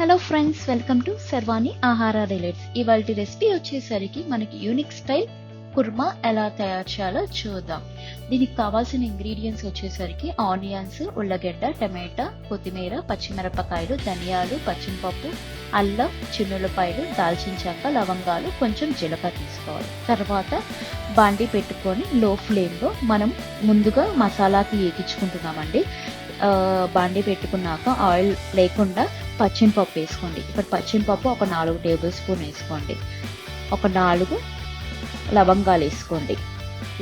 Hello friends, welcome to Sharvani Aahara relates. ఇవాల్టి recipe వచ్చేసరికి మనకి యూనిక్ స్టైల్ కుర్మా ఎలా తయారు చేయాలో చూద్దాం. దీనికి కావాల్సిన ఇంగ్రీడియంట్స్ వచ్చేసరికి ఆనియన్స్, ఉల్లగడ్డ, టమాటా, కొత్తిమీర, పచ్చిమిరపకాయలు, ధనియాలు, పచ్చిమిరపప్పు, అల్లం, చిన్నులపాయలు, దాల్చిన చెక్క, లవంగాలు, కొంచెం జీలకర్ర తీసుకోవాలి. తర్వాత బాండి పెట్టుకొని లో ఫ్లేమ్లో మనం ముందుగా మసాలాకి ఏగించుకుంటున్నామండి. బాండి పెట్టుకున్నాక ఆయిల్ లేకుండా పచ్చిమిరపప్పు వేసుకోండి. ఇక్కడ పచ్చిమిరపప్పు ఒక 4 టేబుల్ స్పూన్ వేసుకోండి. ఒక 4 లవంగాలు వేసుకోండి.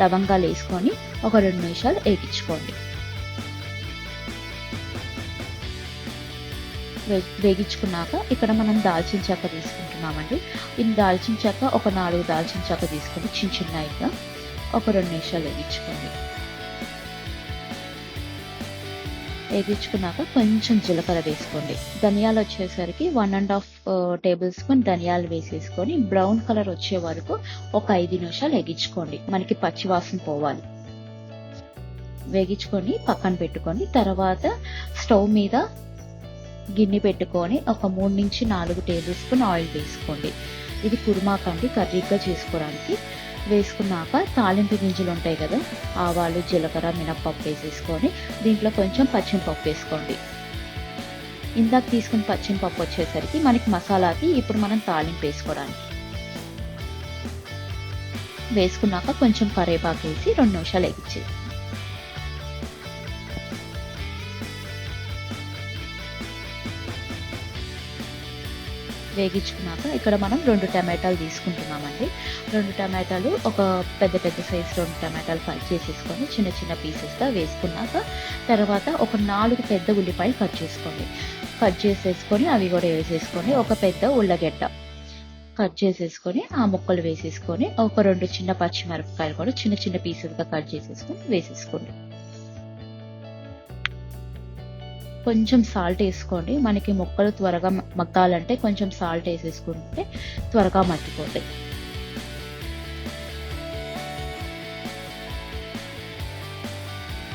లవంగాలు వేసుకొని ఒక 2 నిమిషాలు వేగించుకోండి. వేగించుకున్నాక ఇక్కడ మనం దాల్చిన చెక్క తీసుకుంటున్నామండి. ఈ దాల్చిన చెక్క ఒక 4 దాల్చిన చెక్క తీసుకొని చిన్నగా ఒక 2 నిమిషాలు వేగించుకోండి. వేగించుకున్నాక కొంచెం జీలకర్ర వేసుకోండి. ధనియాలు వచ్చేసరికి 1.5 టేబుల్ స్పూన్ ధనియాలు వేసేసుకొని బ్రౌన్ కలర్ వచ్చే వరకు ఒక 5 నిమిషాలు వేగించుకోండి. మనకి పచ్చి వాసన పోవాలి. వేగించుకొని పక్కన పెట్టుకొని తర్వాత స్టవ్ మీద గిన్నె పెట్టుకొని ఒక 3 నుంచి 4 టేబుల్ స్పూన్ ఆయిల్ వేసుకోండి. ఇది కుర్మాకండి, కర్రీగా చేసుకోవడానికి. వేసుకున్నాక తాలింపు గింజలు ఉంటాయి కదా, ఆవాలు, జీలకర్ర, మినప్పప్పు వేసేసుకొని దీంట్లో కొంచెం పచ్చిమిరపప్పు వేసుకోండి. ఇందాక తీసుకున్న పచ్చిమిరపప్పు వచ్చేసరికి మనకి మసాలాకి ఇప్పుడు మనం తాలింపు వేసుకోవడానికి. వేసుకున్నాక కొంచెం కరివేపాకు వేసి 2 నిమిషాలు వేగించేది. వేగించుకున్నాక ఇక్కడ మనం 2 టమాటాలు తీసుకుంటున్నామండి. 2 టమాటాలు ఒక పెద్ద సైజు 2 టమాటాలు కట్ చేసేసుకొని చిన్న పీసెస్గా వేసుకున్నాక తర్వాత ఒక 4 పెద్ద ఉల్లిపాయలు కట్ చేసుకోండి. కట్ చేసేసుకొని అవి కూడా వేసేసుకొని ఒక పెద్ద ఉల్లగడ్డ కట్ చేసేసుకొని ఆ ముక్కలు వేసేసుకొని ఒక 2 చిన్న పచ్చిమిరపకాయలు కూడా చిన్న పీసెస్గా కట్ చేసేసుకొని వేసేసుకోండి. కొంచెం సాల్ట్ వేసుకోండి. మనకి ముక్కలు త్వరగా మగ్గాలంటే కొంచెం సాల్ట్ వేసేసుకుంటే త్వరగా మగ్గిపోతాయి.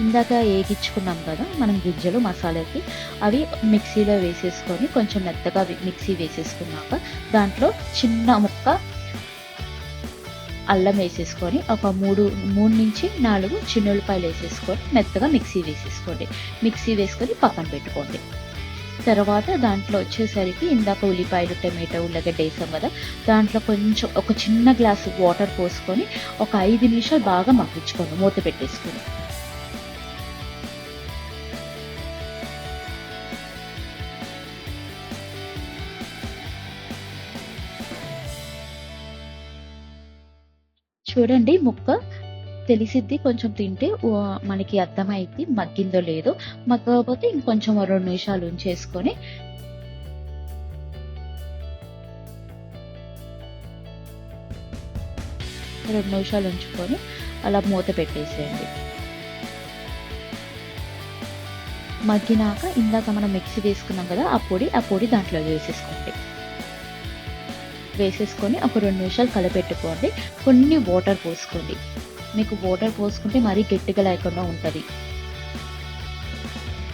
ఇందాక వేగించుకున్నాం కదా మనం గింజలు మసాలాకి, అవి మిక్సీలో వేసేసుకొని కొంచెం మెత్తగా మిక్సీ వేసేసుకున్నాక దాంట్లో చిన్న ముక్క అల్లం వేసేసుకొని ఒక 3 నుంచి 4 చిన్నులపాయలు వేసేసుకొని మెత్తగా మిక్సీ వేసేసుకోండి. మిక్సీ వేసుకొని పక్కన పెట్టుకోండి. తర్వాత దాంట్లో వచ్చేసరికి ఇందాక ఉల్లిపాయలు, టమాటో, ఉల్లగడ్డ వేసాం కదా, దాంట్లో కొంచెం ఒక చిన్న గ్లాసు వాటర్ పోసుకొని ఒక 5 నిమిషాలు బాగా మగ్గించుకోండి మూత పెట్టేసుకొని. చూడండి, ముక్క తెలిసిద్ది, కొంచెం తింటే మనకి అర్థమైద్ది మగ్గిందో లేదో. మగ్గకపోతే ఇంకొంచెం 2 నిమిషాలు ఉంచేసుకొని ఉంచుకొని అలా మూత పెట్టేసేయండి. మగ్గినాక ఇందాక మనం మిక్సీ వేసుకున్నాం కదా, ఆ పొడి దాంట్లో వేసేసుకొని ఒక 2 నిమిషాలు కలపెట్టుకోండి. కొన్ని వాటర్ పోసుకోండి. మీకు వాటర్ పోసుకుంటే మరీ గట్టిగా లేకుండా ఉంటుంది.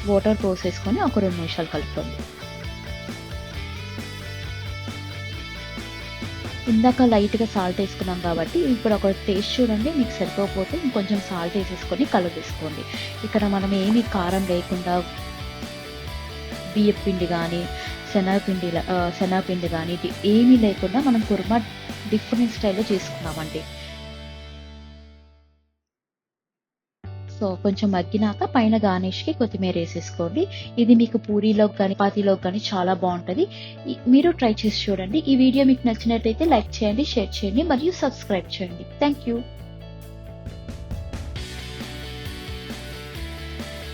వాటర్ పోసేసుకొని ఒక 2 నిమిషాలు కలుపుకోండి. ఇందాక లైట్గా సాల్ట్ వేసుకున్నాం కాబట్టి ఇప్పుడు ఒక టేస్ట్ చూడండి. మీకు సరిపోకపోతే ఇంకొంచెం సాల్ట్ వేసేసుకొని కలిపేసుకోండి. ఇక్కడ మనం ఏమీ కారం లేకుండా బియ్యం పిండి కానీ శనగపిండి కానీ ఏమీ లేకుండా మనం కుర్మా డిఫరెంట్ స్టైల్లో చేసుకున్నామండి. సో కొంచెం మగ్గినాక పైన గార్నిష్కి కొత్తిమీర వేసేసుకోండి. ఇది మీకు పూరీలోకి కానీ చపాతీలోకి కానీ చాలా బాగుంటుంది. మీరు ట్రై చేసి చూడండి. ఈ వీడియో మీకు నచ్చినట్టయితే లైక్ చేయండి, షేర్ చేయండి మరియు సబ్స్క్రైబ్ చేయండి. Thank you.